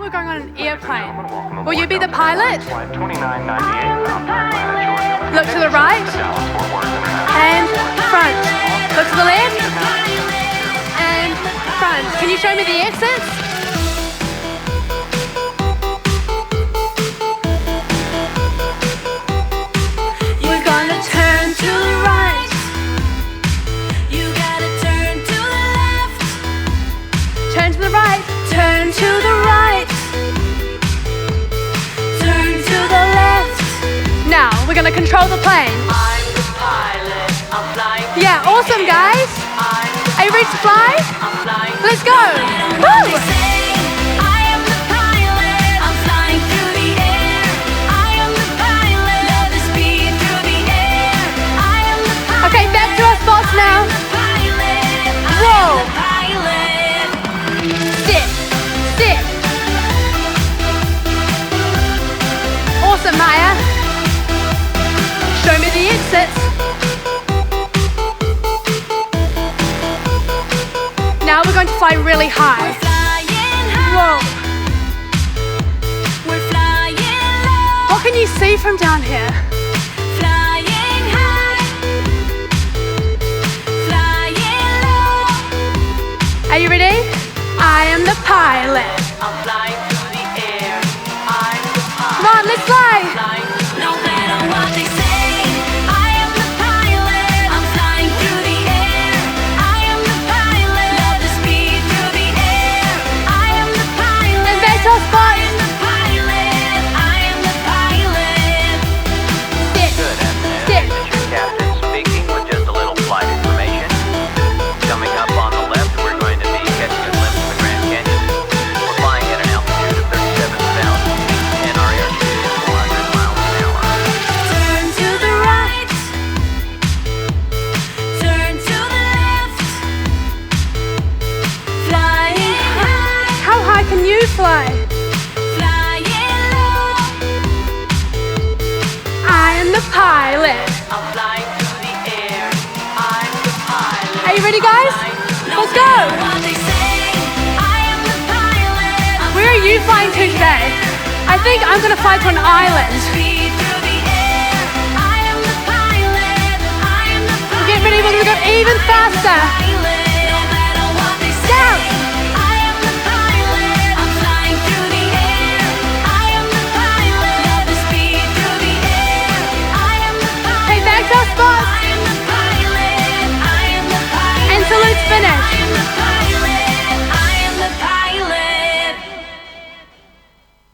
we're going on an airplane. Will you be the pilot? Look to the right and front. Look to the left and front. Can you show me the exits? We're gonna turn to the right. You gotta turn to the left. Turn to the right. Turn to the right. Turn to the left. Now we're gonna control the plane. I'm the pilot. I'm flying. Yeah, awesome guys. Are you ready to fly? I'm flying. Let's go. Woo! I am the pilot. I'm flying through the air. I am the pilot. Love the speed through the air. I am the pilot. Okay, back to our spots now. Pilot. Whoa. I am the pilot. Sit. Sit. Awesome, Maya. Show me the exits. Now we're going to fly really high. Flying high. Whoa. We're flying low. What can you see from down here? Flying high. Flying low. Are you ready? I am the pilot. I'm flying through the air. I'm the pilot. Come on, let's fly. Flying. No matter what they say, I am the pilot. I'm flying through the air. I am the pilot. Love the speed through the air. I am the pilot. And back to our spot. I am the pilot. I am the pilot. Sit. Good afternoon. Sit. This is your captain speaking with just a little flight information. Coming up on the left, we're going to be catching a glimpse of the Grand Canyon. We're flying at an altitude of 37,000 feet, and our airspeed is 400 miles an hour. Turn to the right. Turn to the left. Flying high. How high can you fly? Flying low. I am the pilot. I'm flying through the air. I'm the pilot. Are you ready, guys? Let's go. What they say, I am the pilot. I'm Where are you flying to today? I think I'm going to fly to an island. speed through the air. I am the pilot. I am the pilot. Get ready, we're going to go even faster.